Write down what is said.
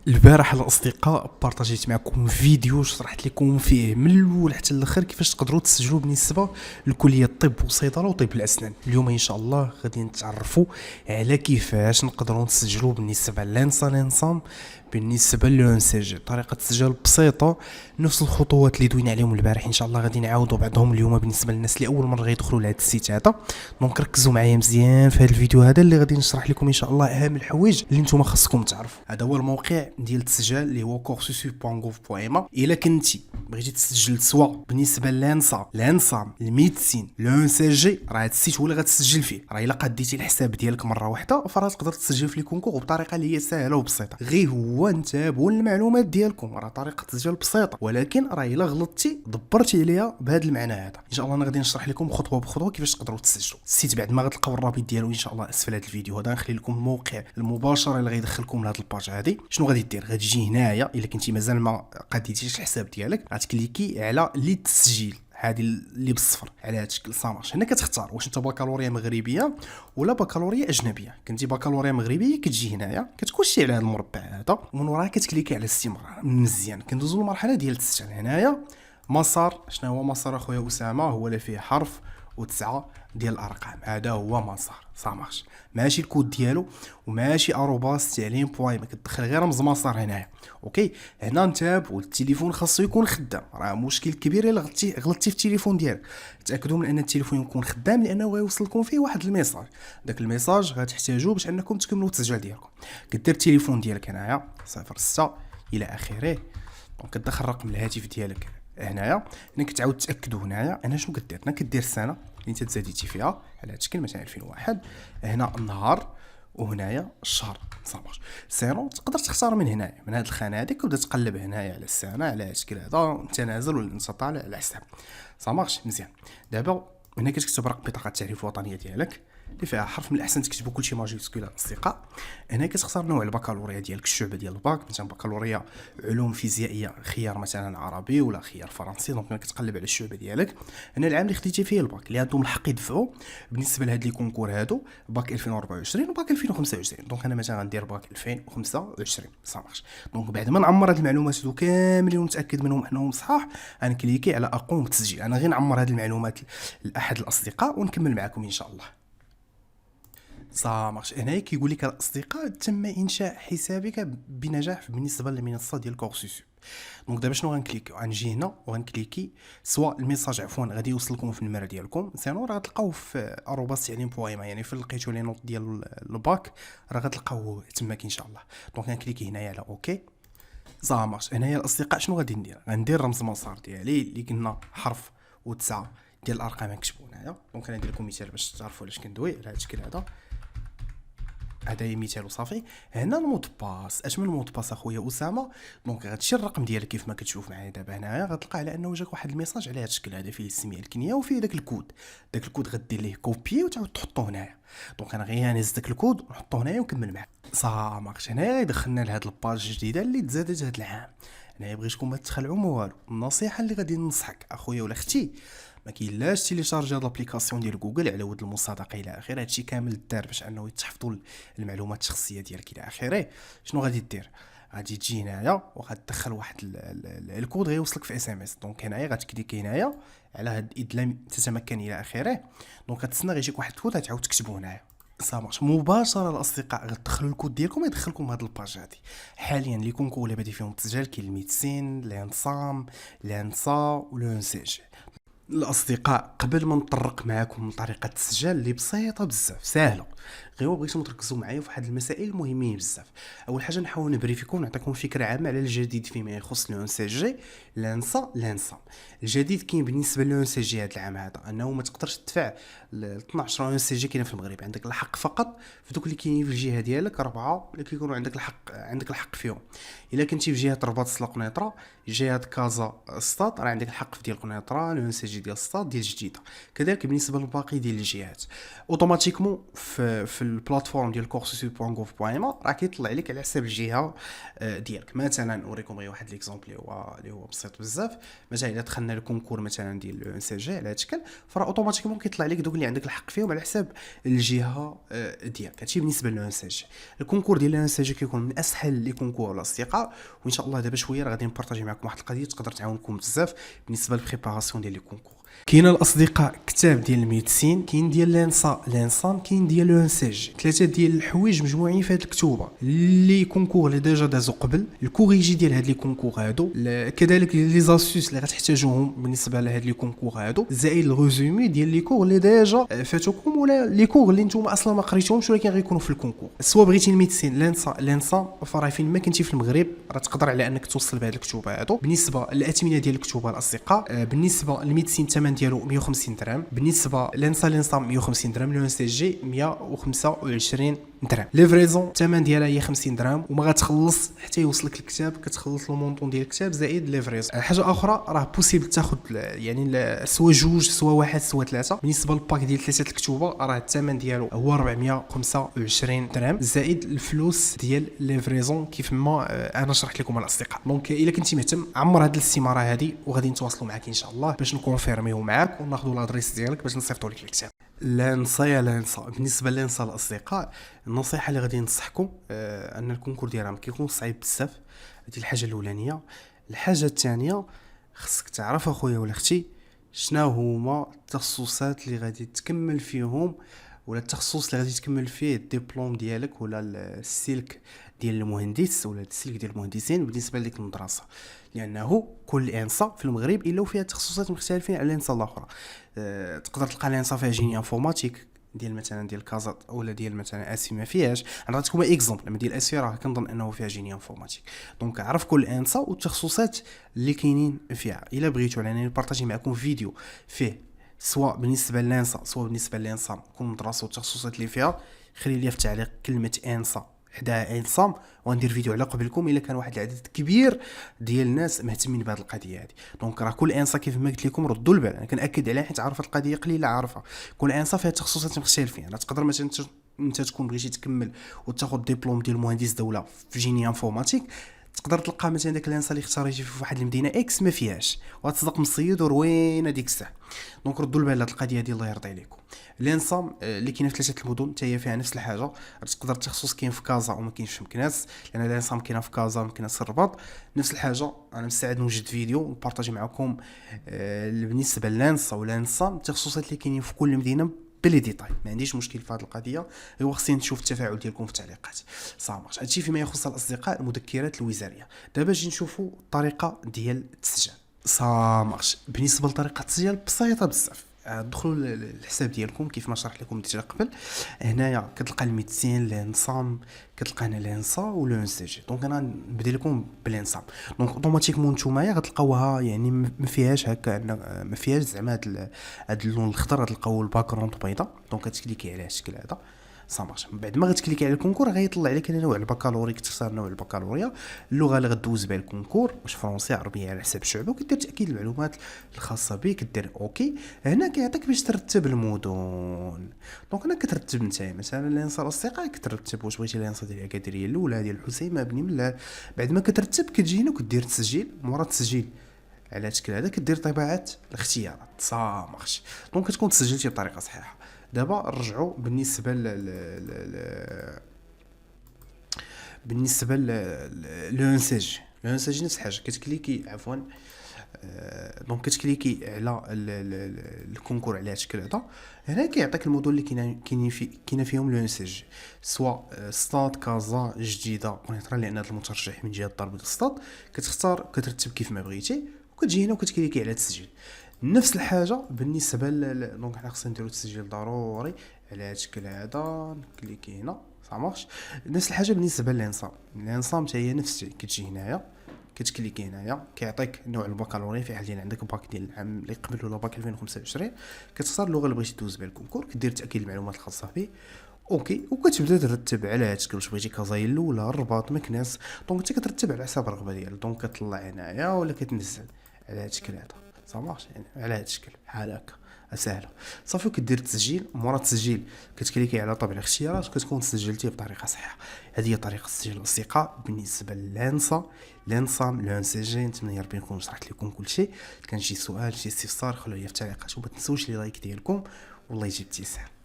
البارح الاصدقاء بارطاجيت معكم فيديو شرحت لكم فيه من الاول حتى الاخر كيفاش تقدروا تسجلوا بالنسبه لكليه الطب والصيدله وطب الاسنان. اليوم ان شاء الله غادي نتعرفوا على كيفاش نقدروا نسجلوا بالنسبه للانسان بالنسبه للون سي جي. طريقه التسجيل بسيطه، نفس الخطوات اللي دوينا عليهم البارح ان شاء الله غادي نعاودوا بعضهم اليوم بالنسبه للناس اللي اول مره غيدخلوا لهذا السيت هذا. دونك ركزوا معايا مزيان في هذا الفيديو هذا اللي غادي نشرح لكم ان شاء الله اهم الحوايج اللي نتوما خاصكم تعرفوا. هذا هو الموقع ديال التسجيل اللي هو coursusu.gouv.ema. الا كنتي بغيتي تسجل سواء بالنسبه للانصام الميديسين لون سي جي، راه هذا السيت هو اللي غتسجل فيه. راه الا قديتي الحساب ديالك مره واحده فراه تقدر تسجل في الكونكور بطريقه اللي هي سهله وبسيطه، غير هو نتابعوا المعلومات ديالكم. راه طريقه التسجيل بسيطه، ولكن راه الا غلطتي دبرتي عليها بهذا المعنى هذا. ان شاء الله انا غادي نشرح لكم خطوه بخطوه كيفاش تقدروا تسجلوا. السيت بعد ما غتلقاو الرابط ديالو ان شاء الله اسفل هذا الفيديو هذا، نخلي لكم الموقع المباشر اللي غيدخلكم لهاد الباج هذه. شنو غادي دير؟ غادي تجي هنايا الا كنتي مازال ما قاديتيش الحساب ديالك، غتكليكي على لي تسجيل هذه اللي بالصفر على هذا الشكل صامارش. هنا كتختار واش انت بكالوريا مغربيه ولا بكالوريا اجنبيه. كنتي بكالوريا مغربيه كتجي هنايا كتكلشي على هذا المربع هذا، ومن وراها كتكليكي على الاستمرار. مزيان كندوزو للمرحله ديال التسجيل. هنايا مسار، شنو هو مسار اخويا اسامه؟ هو اللي فيه حرف وتسعة ديال الارقام. هذا هو مسار صامارش، ماشي الكود ديالو وماشي اروباس تعليم بوين، ما كتدخل غير رمز مسار هنايا. اوكي، هنا نتابعوا التليفون خاصو يكون خدام. راه مشكل كبير الا غلطتي في التليفون ديالك. تاكدوا من ان التليفون يكون خدام لانه غيوصلكم فيه واحد الميساج. داك الميساج غتحتاجوه باش انكم تكملوا التسجيل ديالكم. كدير التليفون ديالك هنايا 06 الى اخره، دونك كتدخل رقم الهاتف ديالك هنايا كتعاود تاكدوا. هنايا انا شنو كدير؟ انا كدير السنه اللي انت تزاديتي فيها على هذا الشكل، مثلا 2001. هنا النهار وهنايا الشهر صافي. سينو تقدر تختار من هنايا من هذه الخانه هذيك وتبدا تقلب هنايا على السنه على هذا الشكل هذا، انت نازل ولا انت طالع على حساب صامارش. مزيان، دابا هنا كتكتب رقم بطاقه التعريف الوطنيه ديالك اللي فيها حرف من الاحسن تكتبوا كلشي ماجيسكول الاصدقاء. هنا كتختار نوع البكالوريا ديالك، الشعبه ديال الباك، مثلا بكالوريا علوم فيزيائيه خيار مثلا عربي ولا خيار فرنسي. دونك كتقلب على الشعبه ديالك. هنا العام اللي خديتي فيه الباك، اللي عندهم الحق يدفعوا بالنسبه لهاد لي كونكور هادو باك 2024 وباك 2025. دونك انا مثلا غندير باك 2025 صافي. دونك بعد ما نعمر هاد المعلومات هادو كاملين ونتاكد منهم انهم صحاح، غنكليكي على اقوم بالتسجيل. انا غير نعمر هاد المعلومات لاحد الاصدقاء ونكمل معكم ان شاء الله. صامارش. هنايا كيقول لك الاصدقاء تم انشاء حسابك بنجاح بالنسبه للمنصه ديال كورسوسو. دونك دابا شنو غنكليكي؟ غنجي هنا وغنكليكي سواء الميساج غادي يوصلكم في النمره ديالكم، سينو راه غتلقاوه في اروباس تعليم بويما، يعني فين لقيتو لي نوت ديال الباك راه غتلقاوه تماك ان شاء الله. دونك غنكليكي هنايا على اوكي صامارش. هنايا الاصدقاء شنو غادي ندير؟ غندير رمز المسار ديالي اللي قلنا حرف وتسعة ديال الارقام غنكتبوا هنايا. دونك غندير لكم مثال باش تعرفوا علاش كندوي على هذا الشكل هذا. هذا مثال وصافي. هنا المود باس. اش من المود باس اخويا اسامه؟ دونك غتشي الرقم ديالك كيف ما كتشوف معايا دابا هنايا، غتلقى على انه جاك واحد الميساج على هذا الشكل هذا فيه السميه الكنيه وفيه داك الكود. داك الكود غدير ليه كوبي وتعاود تحطو هنايا. دونك انا غير نهز داك الكود ونحطو هنايا ونكمل معاك صامارش. هنايا دخلنا لهاد الباج الجديده اللي تزادت هاد العام. هنايا بغيتكم ما تخلعوا ما والو. النصيحه اللي غادي ننصحك اخويا ولا اختي، ما كاينلاش تيليشارجي هاد لابليكاسيون ديال جوجل على ود المصادقه الى اخره. هادشي كامل دار باش انه يتحفظوا المعلومات الشخصيه ديالك الى اخره. شنو غادي دير؟ غادي تجي هنايا وغتدخل واحد الكود غيوصلك في اس ام اس. دونك هنايا غتكليكي هنايا على هاد ادلام تتمكن الى اخره. دونك غتسنى غيجيك واحد الكود غتعاود تكتبو هنايا صامارش. مباشره الاصدقاء غتدخلوا الكود ديالكم يدخلكم هاد الباج هادي. حاليا لي كونكور اللي بادي فيهم التسجيل كاين الميدسين الانصام الانصا ولون سي جي. الاصدقاء قبل ما نطرق معكم طريقه التسجيل اللي بسيطه بزاف سهله، غير بغيتكم تركزوا معايا في واحد المسائل المهمين بزاف. اول حاجه نحاول نبريفيكم ونعطيكم فكره عامه على الجديد فيما يخص لون سي جي لانسا. الجديد كاين بالنسبه لون سي جي هذا العام هذا انه ما تقدرش تدفع 12 لون سي جي كاين في المغرب. عندك الحق فقط في دوك اللي كاينين في الجهه ديالك 4 اللي كيكونوا عندك الحق فيهم. الا كنتي في جهه رباط سلا قنيطره، جهه كازا سطات، راه عندك الحق في ديال قنيطره لون سي جي جي ديال ستاد ديال جديده. كذلك بالنسبه للباقي ديال الجهات اوتوماتيكمون في البلاتفورم ديال coursesup.gouv.ma راه كيطلع لك على حساب الجهه ديالك. مثلا نوريكم غير واحد ليكزومبل اللي هو بسيط بزاف. مثلا الا دخلنا الكونكور مثلا ديال ان سي جي على هاد الشكل، فراه اوتوماتيكمون كيطلع لك دوك اللي عندك الحق فيهم على حساب الجهه ديالك. هادشي بالنسبه للان سي جي. الكونكور ديال الان سي جي كيكون من اسهل لي كونكور الاصدقاء، وان شاء الله دابا شويه راه غادي نبارطاجي معكم واحد القضيه تقدر تعاونكم بزاف بالنسبه للبريباراسيون ديال لي كونكور. كاين الاصدقاء كتاب ديال الميديسين، كاين ديال لانسام، كاين ديال لو ان سي جي. ثلاثه ديال الحوايج مجموعين في هذه الكتوبه. لي كونكور اللي ديجا دازو قبل الكوريجي ديال هاد لي كونكور هادو، كذلك لي زاسوس اللي غتحتاجوهم بالنسبه لهاد لي كونكور هادو، زائد الريزومي ديال لي كور اللي ديجا فاتوكم، ولا لي كور اللي نتوما اصلا ما قريتوهمش ولكن غيكونوا في الكونكور. سواء بغيتي الميديسين لانسام، فراه فين ما كنتي في المغرب راه تقدر على انك توصل بهاد الكتوبه هادو. بالنسبه للاثمنه ديال الكتوبه الاصدقاء، بالنسبه للميديسين الثمن ديالو 150 درهم، بالنسبه لانسام 150 درهم، لو ان سي جي 125 درهم. ليفريزون الثمن ديالها هي 50 درهم، وما غتخلص حتى يوصلك الكتاب، كتخلص لو مونطون ديال الكتاب زائد ليفريزون. حاجه اخرى راه بوسيبل تاخذ يعني سوا جوج سوا واحد سوا ثلاثه. بالنسبه للباك ديال ثلاثه الكتوبه راه الثمن ديالو هو 425 درهم زائد الفلوس ديال ليفريزون كيف ما انا شرحت لكم الاصدقاء. دونك الا كنتي مهتم عمر هذه الاستماره هذه وغادي نتواصلوا معك ان شاء الله باش نكونفيرميو معاك وناخذوا الادريس ديالك باش نصيفطوا لك الكتاب. لا ننسى بالنسبه لننسى الاصدقاء، النصيحه اللي غادي ننصحكم ان الكونكور ديالها ما كيكون صعيب بزاف. هذه الحاجه الاولانيه. الحاجه الثانيه، خصك تعرف اخويا ولا اختي شنو هما التخصصات اللي غادي تكمل فيهم، ولا التخصص اللي غادي تكمل فيه الدبلوم ديالك ولا السلك ديال المهندس ولا السلك ديال المهندسين بالنسبه لديك المدرسه. لانه كل انصا في المغرب الا وفيها تخصصات مختلفين على الانصا الاخرى. تقدر تلقى الانصا فيها جيني انفورماتيك ديال مثلا ديال كازات، ولا ديال مثلا اسي ما فيهاش. انا غنعطيكم اكزومبل لما ديال اسي راه كنظن انه فيها جيني انفورماتيك. دونك عرف كل انصا والتخصصات اللي كاينين فيها. الا بغيتوا انني نبارطاجي معكم فيديو فيه سواء بالنسبه للانصا سواء بالنسبه للانصام كل مدرسه والتخصصات اللي فيها، خلي لي في التعليق كلمه انصا حداها انصام وندير فيديو على قبلكم الا كان واحد العدد كبير ديال الناس مهتمين بهذه القضيه هذه. دونك راه كل انصا كيف ما قلت لكم ردوا البال، انا كناكد عليها حيت عارفه القضيه قليله عارفه. كل انصا فيها تخصصات مختلفين. انا تقدر مثلا انت تكون بغيتي تكمل وتاخذ ديبلوم ديال مهندس دوله في جيني انفورماتيك، تقدر تلقى مثلا داك الانسا اللي اختاريتي في واحد المدينه اكس ما فيهاش وتصدق مصيد وروينه ديك الساعه. دونك ردوا البال هذه القضيه ديال الله يرضي عليكم. الانسا اللي كاينه في ثلاثه المدن حتى هي فيها نفس الحاجه. تقدر التخصص كاين في كازا وما كاينش في مكناس، لان الانسا كاينه في كازا ومكناس في الرباط نفس الحاجه. انا مستعد نوجد فيديو ونبارطاجي معكم بالنسبه للانسا والانسا التخصصات اللي كاينين في كل مدينه بلي ديتاي. ما عنديش مشكل في هذه القضيه، هو خصني نشوف التفاعل ديالكم في التعليقات. صافي هادشي فيما يخص الاصدقاء المذكرات الوزاريه. دابا نجي نشوفوا الطريقه ديال التسجيل. صافي بالنسبه لطريقه التسجيل بسيطه بزاف. دخلوا للحساب ديالكم كيف ما شرحت لكم ديجا قبل. هنايا كتلقى الميديسين لانصام، كتلقى هنا لانصا ولو ان سي جي. دونك انا نبدا لكم بالانصام. دونك اوتوماتيكمون نتوما غتلقاوها يعني ما فيهاش هكا، ما فيهاش زعما هاد اللون الخضر، غتلقاو الباك جراوند بيضاء. دونك غتكليكي على الشكل هذا صافي. من بعد ما غتكليكي على الكونكور غيطلع لك نوع البكالوري، كتختار نوع البكالوريا، اللغه اللي غدوز بها الكونكور، واش فرونسي عربيه على حسب الشعب، وكدير تاكيد المعلومات الخاصه بك، كدير اوكي. هنا كيعطيك باش ترتب المدن. دونك هنا كترتب نتايا مثلا الانصار الاصدقاء كترتب واش بغيتي الانصار ديال اكاديريه الاولى ديال الحسيمه بني ملا. بعد ما كترتب كتجي هنا وكدير التسجيل. مورا التسجيل على الشكل هذا كدير طباعه الاختيارات صافي. دونك كتكون تسجلتي بطريقه صحيحه. دابا نرجعوا بالنسبه لو ان سي جي. لو ان سي جي نفس الحاجه، كتكليكي عفوا دونك كتكليكي على الكونكور على الشكل هذا. هنا كيعطيك المدن اللي كاينين فيهم لو ان سي جي، سواء ستاد كازا جديده قنيطره، لان هذا المترشح من جهه ضرب الستاد كتختار كترتب كيف ما بغيتي وكتجي هنا وكتكليكي على التسجيل. نفس الحاجه بالنسبه دونك حنا خصنا نديرو التسجيل ضروري على هذا الشكل هذا. نكليكي هنا صافي. نفس الحاجه بالنسبه للانصام. الانصام حتى هي نفس الشيء، كتجي هنايا كتكليكي هنايا كيعطيك نوع البكالوريا في حال ديال عندك باك ديال العام اللي قبل ولا باك 2025. كتختار اللغه اللي بغيتي دوز بها الكونكور، كدير تاكيد المعلومات الخاصه به اوكي، وكتبدا ترتب على هادشي. واش بغيتي كازايل الاولى الرباط مكناس، دونك انت كترتب على حساب الرغبه ديالك. دونك كتطلع هنايا ولا كتنزل على هاد الشكل هذا مارش يعني على هذا الشكل بحال هكا سهله. صافي كدير التسجيل، مورا التسجيل كتكليكي على طابع الاختيارات كتكون سجلتي بطريقه صحيحه. هذه هي طريقه تسجيل الاصدقاء بالنسبه للانسا لانسام لون سي جي. نتمنى ربي نكون شرحت لكم كل شيء. كان شي سؤال شي استفسار خلوه لي في التعليقات، وما تنسوش لي لايك ديالكم والله يجيب ابتسام.